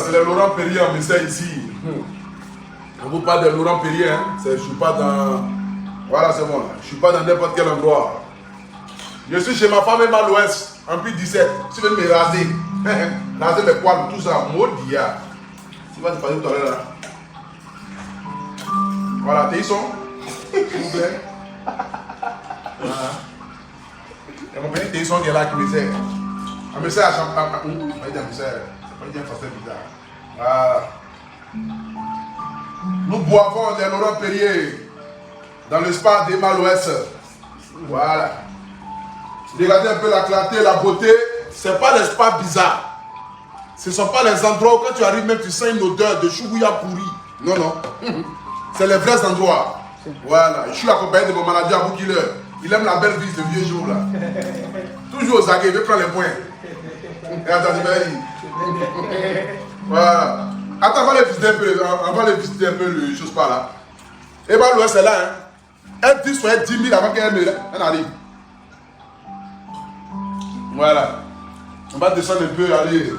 c'est le Laurent Perrier en message ici. On vous parle de Laurent Perrier, hein. Je ne suis pas dans... Voilà, c'est bon. Je ne suis pas dans n'importe quel endroit. Je suis chez ma femme même à l'ouest, en plus 17. Tu veux me raser. Raser mes poils, tout ça. Maudit. Tu vas te passer tout à l'heure là. Voilà, t'es son. S'il vous plaît. Voilà. Et mon petit Téisson qui est là qui me sert. On me sert à champagne. C'est pas une façon bizarre. Voilà. Nous boivons des Laurent Perrier dans le spa d'Emma l'Ouest. Voilà. Regardez un peu la clarté, la beauté. Ce n'est pas les spas bizarres. Ce ne sont pas les endroits où quand tu arrives même tu sens une odeur de choubouya pourri. Non, non. C'est les vrais endroits. Voilà. Je suis accompagné de mon manager Abou Killer. Il aime la belle vie de vieux jours là. Toujours aux aguets, il veut prendre les points. Et attends, voilà. Attends, on va les visiter un peu le chose par là. Et bah l'ouest c'est là, hein. Elle dit soit 10 000 avant qu'elle arrive. Voilà. On va descendre un peu, allez.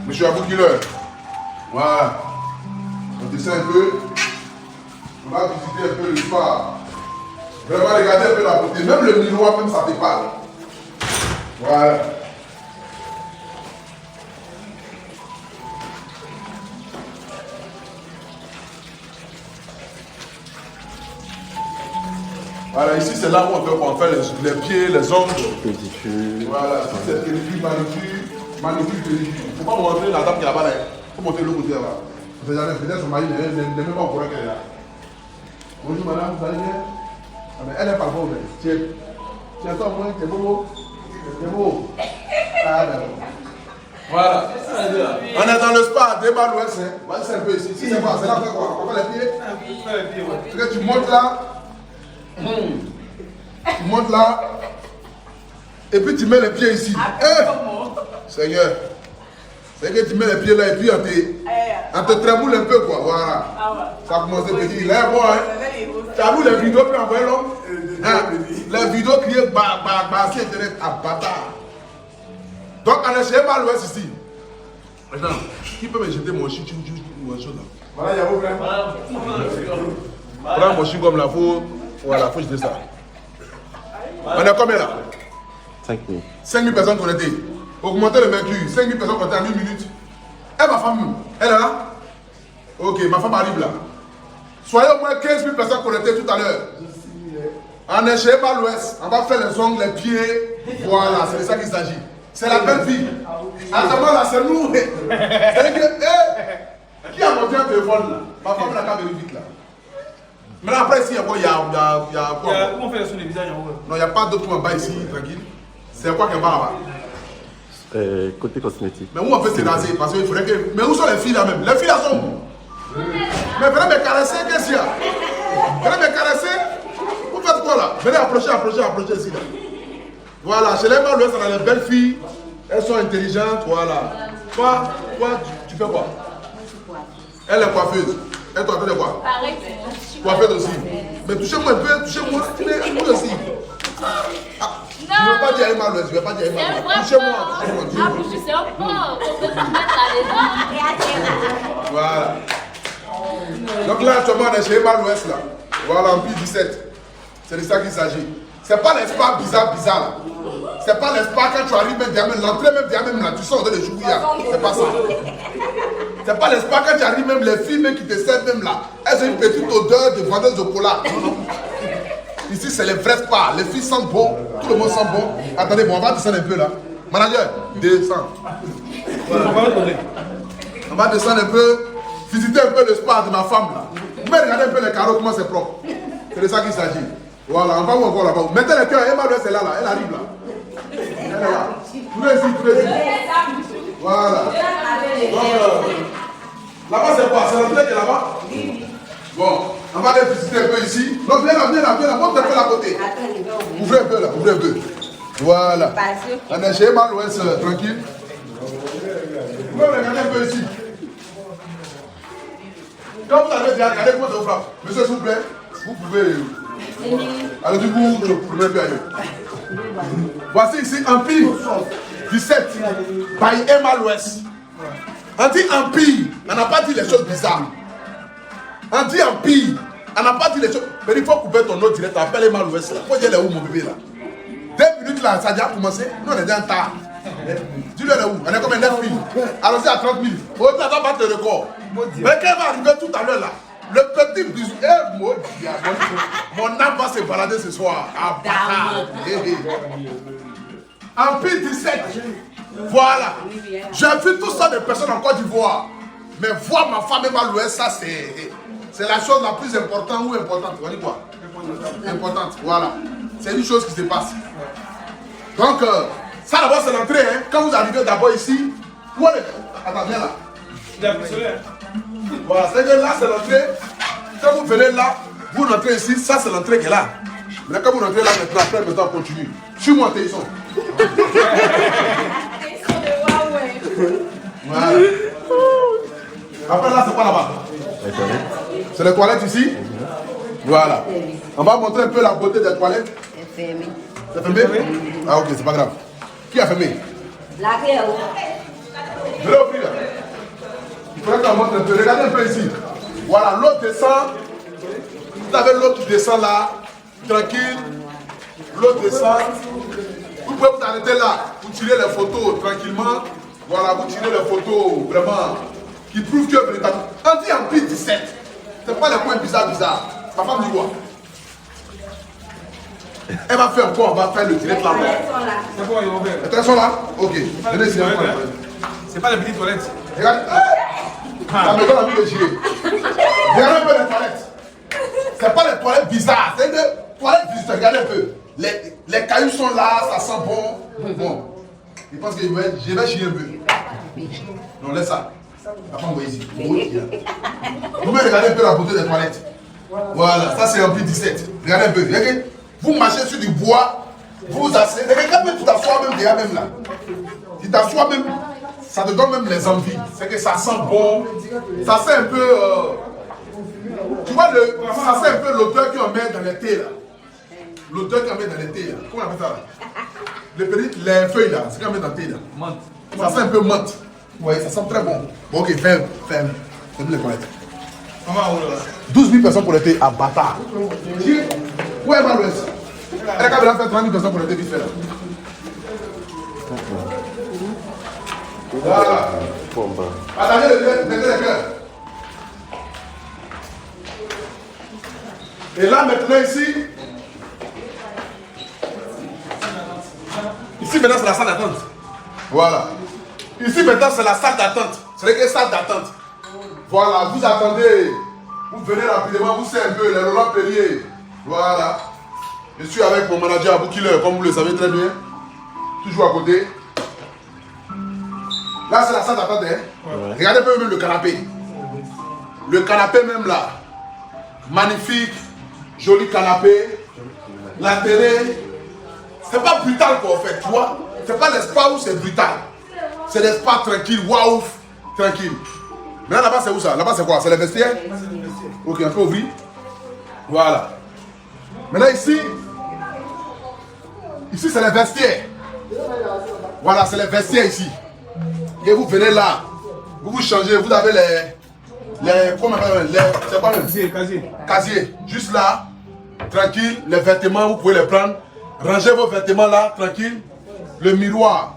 Monsieur Abou Killer. Voilà. On descend un peu. On va visiter un peu le spa. Vraiment regarder un peu la beauté. Même le miroir, même ça te parle. Voilà. Voilà, ici c'est là où on fait les pieds, les ongles. Pédicure. Voilà, c'est pédicure, manucure, pédicure. Il ne faut pas montrer la dame qui est là-bas. Il faut montrer l'autre côté là-bas. Peut-être son mari n'est même pas au courant qu'elle est là. Bonjour madame, vous allez bien? Ah, mais elle est pas bonne. Tiens, toi, moi, t'es beau. T'es beau. Ah, d'accord. Voilà. On est dans le spa, débat l'ouest. Vas-y, c'est un peu ici. Si c'est quoi? C'est là, quoi? On fait les pieds? Tu montes là. Tu montes là. Et puis tu mets les pieds ici. Seigneur. C'est que tu mets les pieds là et puis on te trémoule un peu quoi. Voilà. Ça commence petit. Il est bon, hein. Tu as vu les vidéos puis envoyer l'homme. Les vidéos criées sur internet à bâtard. Donc on est chez mal l'ouest ici. Maintenant, qui peut me jeter mon chien ou autre chose là? Voilà, il y a vos frères. Prends mon chien comme là, voilà, faut jeter ça. On est combien là? 5 000. 5 000 personnes connectées. Augmentez le mercure. 5 000 personnes connectées en 1 minute. Et ma femme, elle est là? Ok, ma femme arrive là. Soyez au moins 15 000 personnes connectées tout à l'heure. On est chez Mal l'Ouest. On va faire les ongles, les pieds. Voilà, c'est de ça qu'il s'agit. C'est la belle vie. À ce moment-là, c'est nous. C'est-à-dire que, qui a monté un téléphone là? Ma femme n'a qu'à venir vite là. Mais après, ici, il y a quoi? Il y a quoi? Comment on fait sur les visages en haut? Non, il n'y a pas d'autre en bas ici, tranquille. C'est quoi qui est en bas là-bas? Côté cosmétique. Mais où on peut se raser? Parce qu'il faudrait que. Mais où sont les filles là même? Les filles là sont où? Mais venez me caresser, qu'est-ce qu'il y a? Venez me caresser? Vous faites quoi là? Venez approcher ici là. Voilà, chez les Mal l'Ouest, on a les belles filles. Elles sont intelligentes, voilà. Toi, tu fais quoi? Elle est coiffeuse. Et toi, tu fais quoi? Pareil, coiffeuse aussi. Mais touchez-moi un peu, touchez-moi. Mais moi aussi. Ah, je ne veux pas dire Emma l'Ouest, je ne vais pas dire Emma l'Ouest. Touchez-moi. Ah, bouger, c'est un porc. On peut se mettre là-dedans. Voilà. Donc là, actuellement, on est chez Emma l'Ouest là. Voilà, en plus 17. C'est de ça qu'il s'agit. C'est pas l'espace bizarre là. C'est pas l'espace quand tu arrives même l'entrée même là, tu sors de les choubouillas. C'est pas ça. C'est pas l'espace quand tu arrives même les filles même qui te servent même là. Elles ont une petite odeur de vendeuse de cola. Ici c'est les vrais spas. Les filles sentent bon, tout le monde sent bon. Attendez, bon, on va descendre un peu là. Manager, descends. Voilà. On va descendre un peu, visiter un peu le spa de ma femme là. Vous pouvez regarder un peu les carreaux, comment c'est propre. C'est de ça qu'il s'agit. Voilà, on va où encore là-bas. Mettez le cœur, Emma c'est là, elle arrive là. Elle est là. Tous les yeux. Voilà. Là-bas c'est quoi? C'est l'entrée qui est là-bas? Bon, on va aller visiter un peu ici. Non, viens là, monte un peu à côté. Ouvrez un peu là, ouvrez un peu. Voilà. On est chez Emma l'Ouest, tranquille. Vous pouvez regarder un peu ici. Quand vous avez déjà regardé comment ça vous frappe, monsieur s'il vous plaît, vous pouvez. Alors du coup, je ne pourrais plus aller. Voici ici Empire. 17 by Emma l'Ouest. On dit empire, on n'a pas dit les choses bizarres. On dit empire, on n'a pas dit les choses. Mais il faut couper ton nom direct, appelle Emma l'Ouest là. Il faut dire les où mon bébé là. 2 minutes là, ça a déjà commencé. Nous on est déjà en tard. Dis-le les où, on est comme un 9 filles. Allons-y à 30 000. On ne va pas battre le record. Mais quand il va arriver tout à l'heure là, le petit bisou, mon âme va se balader ce soir. Ah, Empire 17. Voilà. J'ai vu tout ça de personnes en Côte d'Ivoire. Mais voir ma femme Emma l'Ouest, ça c'est la chose la plus importante ou importante. On dit quoi? Importante, voilà. C'est une chose qui se passe. Donc, ça d'abord c'est l'entrée. Hein. Quand vous arrivez d'abord ici, où est-ce? Attends, viens là. Voilà, c'est que là c'est l'entrée. Quand vous venez là, vous rentrez ici, ça c'est l'entrée qui est là. Mais quand vous rentrez là maintenant, après maintenant on continue. Suis-moi, Téisson. Voilà. Après là, c'est pas là-bas. C'est les toilettes ici. Voilà. On va montrer un peu la beauté des toilettes. C'est fermé. C'est fermé? Ah ok, c'est pas grave. Qui a fermé? La clé est où? Je l'ai ouvert là. Il faudrait qu'on montre un peu. Regardez un peu ici. Voilà, l'eau descend. Vous avez l'eau qui descend là. Tranquille. L'eau descend. Vous pouvez vous arrêter là. Vous tirez les photos tranquillement. Voilà, vous tirez les photos vraiment qui prouvent que véritablement. On dit en plus 17. C'est pas les points bizarres. Ma femme dit quoi? Elle va faire quoi? On va faire le direct là-bas. C'est quoi, ils vont faire? Les toilettes sont là? Ok. Venez ici. C'est pas les petites toilettes. Regarde. Ça me donne envie de girer. Regardez un peu les toilettes. C'est pas les toilettes bizarres. C'est des toilettes bizarres. Regardez un peu. Les cailloux sont là, ça sent bon. Bon. Je pense que je vais chier un peu. Non, laisse ça. La femme va ici. Vous me regardez un peu la beauté des toilettes. Voilà, ça c'est en plus 17. Regardez un peu. Regardez. Vous marchez sur du bois. Vous vous asseyez. Regarde même, tu t'assois même déjà même là. Tu t'assois même. Ça te donne même les envies. C'est que ça sent bon. Ça sent un peu. Tu vois, ça sent un peu l'odeur qu'on met dans les thés là. L'odeur qu'on met dans les thés là. Comment on appelle ça? Les feuilles là. C'est qu'on met dans le thé là. Menthe. Ça sent un peu menthe. Oui, ça sent très bon. Bon, ok, ferme les toilettes. 12 000 personnes pour le thé à bâtard. Où est Emma l'Ouest? Elle a qu'à faire 30 000 personnes pour le thé vite fait là. Voilà. Attendez le cœur. Et là maintenant ici maintenant c'est la salle d'attente. Voilà. Ici maintenant c'est la salle d'attente. C'est que salle d'attente. Voilà, vous attendez. Vous venez rapidement, vous savez un peu, les Roland Perrier. Voilà. Je suis avec mon manager Abou Killer, comme vous le savez très bien. Toujours à côté. Là, c'est la salle d'attente. Hein? Ouais. Regardez un peu même le canapé. Le canapé même là. Magnifique. Joli canapé. La télé. C'est pas brutal quoi en fait, tu vois. C'est pas l'espace où c'est brutal. C'est l'espace tranquille, waouh, tranquille. Maintenant là-bas c'est où ça? Là-bas c'est quoi? C'est les vestiaires? Ok, on peut ouvrir. Voilà. Maintenant ici c'est les vestiaires. Voilà, c'est les vestiaires ici. Et vous venez là, vous vous changez, vous avez comment on appelle c'est quoi le casier. Juste là, tranquille, les vêtements, vous pouvez les prendre. Rangez vos vêtements là, tranquille. Le miroir.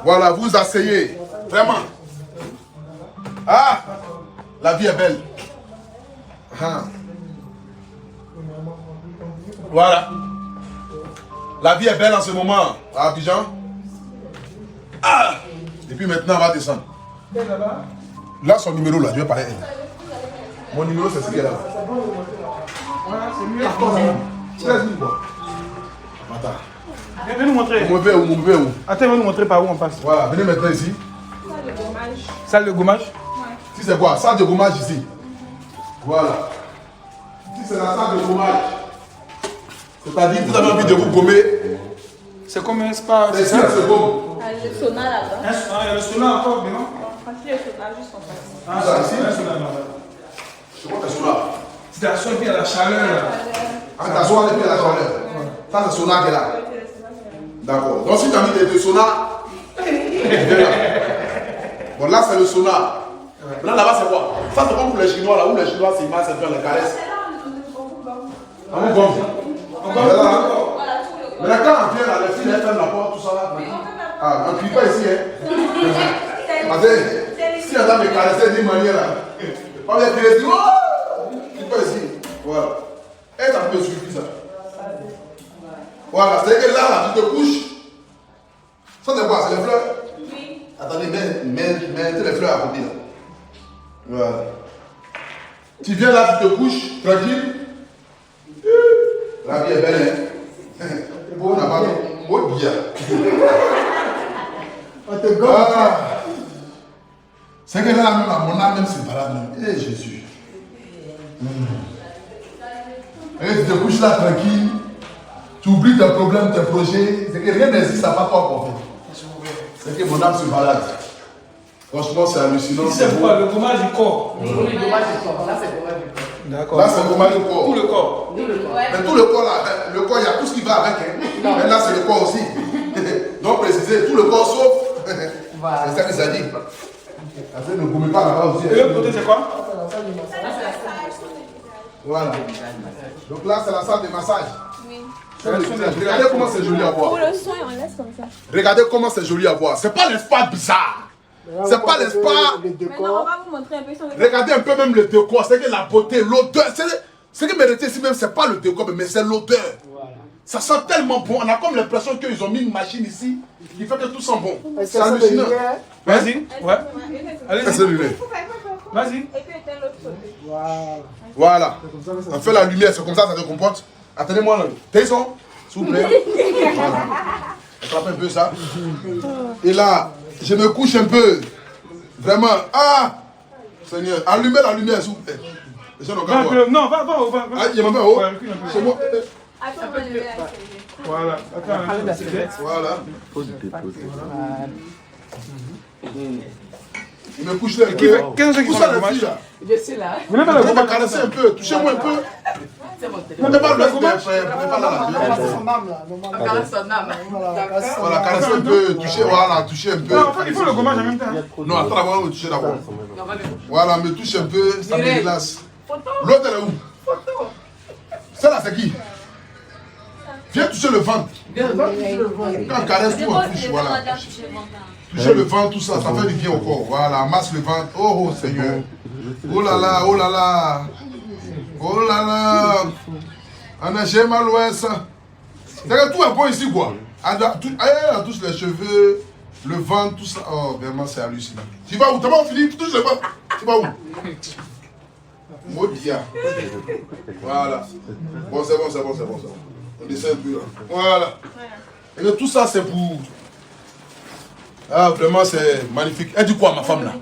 Voilà, vous asseyez. Vraiment. Ah, la vie est belle. Ah. Voilà. La vie est belle en ce moment à Abidjan. Ah. Et puis maintenant, on va descendre. Là, son numéro là, je vais parler à elle. Mon numéro, c'est ce qu'elle a là. C'est mieux. Attends. Venez nous montrer. Vous me pouvez où? Attends, venez nous montrer par où on passe. Voilà, venez maintenant ici. Salle de gommage. Salle de gommage? Si c'est quoi? Salle de gommage ici. Voilà. Si c'est la salle de gommage. C'est-à-dire que vous avez envie de vous gommer. C'est comme un spa. C'est ici, c'est bon. Le sauna là-bas. Il y a le sauna encore, mais non? Franchement, le sauna juste en face. Ah, ça, ici, le sauna. Je crois que c'est là. C'est la soirée, il y a la chaleur là. Ah, t'assois et puis la chaleur. Ça, c'est sauna qui est là. D'accord. Donc, si tu as mis des sauna, Bon, là, c'est le sonar. Là, là-bas, c'est quoi? Ça, c'est comme pour les Chinois, là, où les Chinois s'imagent, c'est faire les caresses. Ah, on bombe. Mais là, quand on vient, là, les filles, elles ferment la porte, tout ça, là. Ah, on ne crie pas ici, hein. Parce que si on a me caresser d'une manière, là, on vient crier, oh! On ne crie pas ici. Voilà. Et ça peut suffire, ça. Voilà, c'est que là, tu te couches. Ça, c'est quoi? C'est les fleurs? Oui. Attendez, mettez les fleurs à côté, là. Voilà. Tu viens là, tu te couches, tranquille. La vie est belle, hein? On n'a pas de bien. C'est que là, mon âme même se balade. Eh Jésus. Et tu te couches là tranquille. Tu oublies tes problèmes, tes projets. C'est que rien n'existe à part toi qu'on fait. C'est que mon âme se balade. Franchement, c'est hallucinant. C'est quoi le gommage du corps? Oui, le gommage du corps. Là, c'est le gommage du corps. D'accord. Là, c'est le gommage du corps. Tout le corps. Mais tout le corps, là, le corps, il y a tout ce qui va avec. Hein. Mais là, c'est le corps aussi. Donc, préciser, tout le corps sauf. Voilà. C'est ça que ça dit. Après, ne gommez pas là-bas aussi. Et l'autre côté, c'est quoi? Voilà. Donc là, c'est la salle de massage. Oui. Regardez comment c'est joli à voir. Pour le soin, on laisse comme ça. Regardez comment c'est joli à voir. C'est pas l'espace bizarre. C'est pas l'espace. Maintenant, on va vous montrer un peu. Regardez un peu même le décor. C'est que la beauté, l'odeur. Ce qui mérite ici même, c'est pas le décor, mais c'est l'odeur. Voilà. Ça sent tellement bon. On a comme l'impression qu'ils ont mis une machine ici qui fait que tout sent bon. C'est hallucinant. Vas-y. Ouais. Allez-y. Vas-y. Et puis éteins l'autre côté. Voilà. On fait la lumière, c'est comme ça se comporte. Attendez-moi là. T'es son, s'il vous plaît. Voilà. Attrape un peu ça. Et là, je me couche un peu. Vraiment. Ah! Seigneur, allumez la lumière, s'il vous plaît. Non, va au bas. Ah, il y a même un haut. C'est moi. Attends, on va lever la série. Voilà. Voilà. Il me couche là. Qu'est-ce que c'est ça, les filles là? Je suis là. Vous n'avez pas le Vous me gommage? caressez un peu, touchez-moi un peu. C'est mon téléphone. Vous n'avez pas le gommage? Pas là. On caresse son âme. Voilà, caressez un peu, touchez, voilà, touchez un peu. Non, il faut le gommage en même temps. Non, attends, on va me toucher d'abord. Voilà, me touche un peu, ça me glace. L'autre, elle est où? Celle-là, c'est qui? Viens toucher le ventre. Quand on caresse tout, on touche, voilà. Toucher le ventre, tout ça, ça fait du bien au corps. Voilà, masse le ventre. Oh, oh Seigneur. Oh là là, oh là là. Oh là là. On a jamais mal l'ouest. C'est que tout est bon ici, quoi. Elle touche les cheveux, le ventre, tout ça. Oh, vraiment, c'est hallucinant. Tu vas où? T'as pas fini? Tu touches le ventre. Tu vas où? Maudia. Voilà. Bon, c'est bon. On descend un peu là. Voilà. Et que tout ça, c'est pour... Ah, vraiment, c'est magnifique. Elle dit quoi, ma femme là?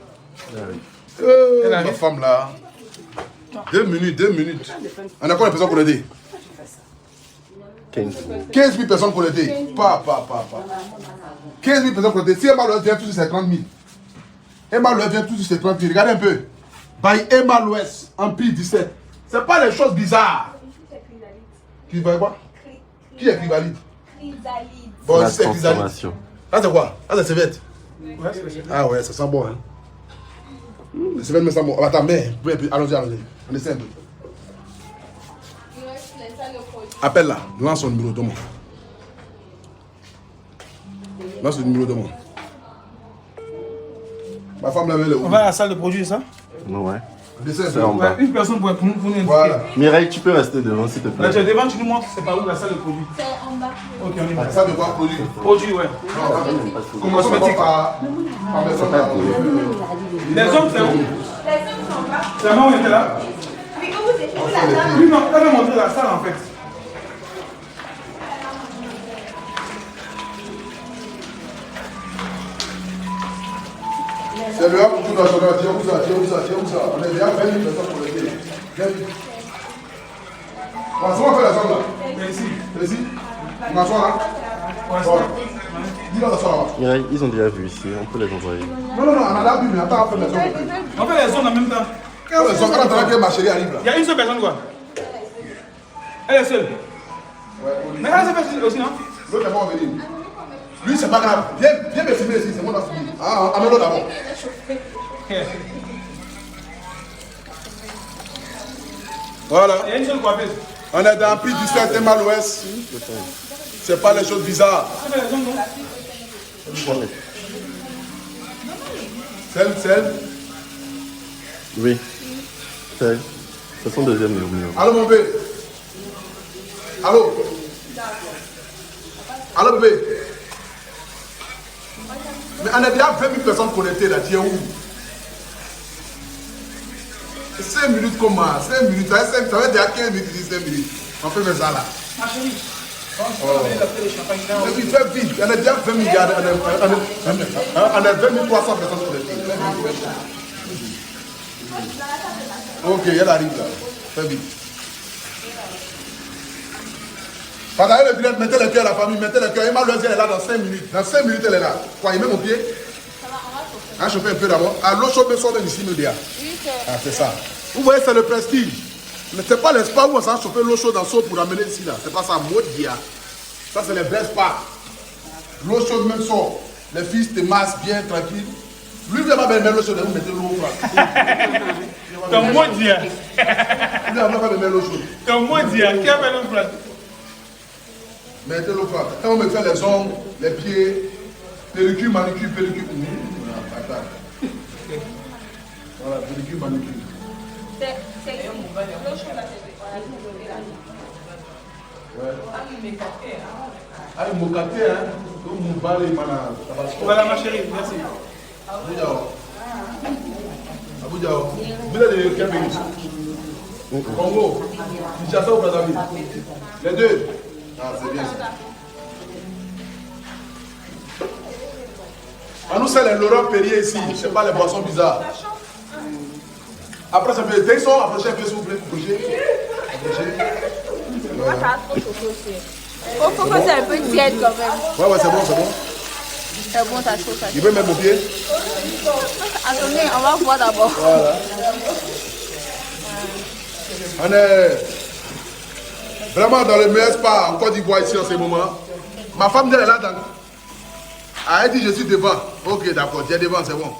Ma femme là. 2 minutes. On a combien de personnes connectées? 15 000 personnes connectées. Pas. 15 000 personnes connectées. Si Emma Louest vient tout sur ces 30 000. Emma Louest vient tout sur ces 30 000. Regardez un peu. By Emma Louest, Empire 17. C'est pas des choses bizarres. Qui va quoi? Qui est Chrysalide? Bon, c'est Chrysalide. Ah, c'est quoi? Ah, c'est Cévette. Ah ouais, ça sent bon, hein. Le Cévette me sent bon. Attends, mais, allons-y. On essaie un peu. Appelle là, lance son numéro de moi. Lance le numéro de moi. Ma femme l'avait là. On va à la salle de produit, ça? Ouais. C'est en bas. Une personne pour nous indiquer. Voilà. Mireille, tu peux rester devant s'il te plaît. Là, tu es devant, tu nous montres c'est par où la salle de produit. C'est en bas. Ok, on y va. Ça de quoi produit? Produit, ouais. Commençons par maison là. Les hommes, c'est où? Les hommes sont là. C'est la maman qui était là? Oui, quand vous étiez où la dame? Oui, non, elle m'a montré la salle en fait. C'est le pour tout national. Tiens où ça. On est déjà 20 000 personnes pour l'été. Viens vite. On va faire la zone là. Ici. On m'assoit là. Voilà. Dis-leur d'asseoir là-bas. Mireille, ils ont déjà vu ici, on peut les envoyer. Non, on a la vu, mais attends, on fait la zone. On fait les zones en même temps. Les zones, quand on attend que ma chérie arrive là. Il y a une seule personne quoi? Elle est seule. Ouais, Mais elle s'est fait aussi, non? l'autre est pas venir. Lui, c'est pas grave. Viens me filmer ici, c'est moi qui dois filmer. Ah, amène-le d'abord. Voilà. Il y a une seule coiffeuse. On est dans Pi 17 et mal ouest. C'est pas les choses bizarres. Celle. Oui. C'est son deuxième numéro. Allô, mon bébé. Allô. Allô, bébé. Mais on est déjà 20 000 personnes connectées là. Tu es où? 5 minutes comment? 5 minutes. Ça va déjà 15 minutes, 5 minutes. On fait ça là. Ma chérie. Mais puis fais vite. On est déjà 20 milliards. On est 20 300 personnes connectées. Ok, elle arrive là. Fais vite. Partagez le bilan, mettez le cœur à la famille, mettez le cœur. Emma Loisy, elle est là dans 5 minutes. Dans 5 minutes, elle est là. Quoi, il met mon pied? Hein, chauffer un peu d'abord. Ah, l'eau chaude me sort d'ici, me dire. Ah, c'est ça. Vous voyez, c'est le prestige. Mais c'est pas l'espace où on s'en chauffer l'eau chaude dans le seau pour l'amener ici, là. C'est pas ça, mot dia. Ça, c'est les vrais spas. L'eau chaude même sort. Les filles te massent bien, tranquille. Lui, vous n'avez pas l'eau chaude, vous mettez l'eau froide. Comme moi, dia. Lui, vous n'avez pas l'eau chaude. Comme moi, dia. Qui a fait l'eau froide? Mettez l'eau froide. Quand on me fait les ongles, les pieds, pédicure, manucure, pédicure. Voilà, pédicure, manucure. C'est l'eau chaude là, Ah, il m'a capté, hein. Il m'a parlé, Voilà, ma chérie, merci. Abuja, vous êtes de quel pays? Congo, Kinshasa ou Brazzaville? Les deux. Ah, c'est bien ça. On nous sert les Laurent Perrier ici, je ne sais pas les boissons bizarres. Après, ça peut être. Ils sont approchés un peu, s'il vous plaît, bouger. Moi, ça a trop chauffé aussi. Faut que c'est un peu tiède quand même. Ouais, c'est bon, c'est bon. C'est bon, ça chauffe, ça chauffe. Il veut mettre mon pied. Attendez, on va voir d'abord. Voilà. On est vraiment dans le meilleur spa en Côte d'Ivoire ici en ce moment. Ma femme elle est là dans. Elle dit je suis devant. Ok, d'accord, tu es devant, c'est bon.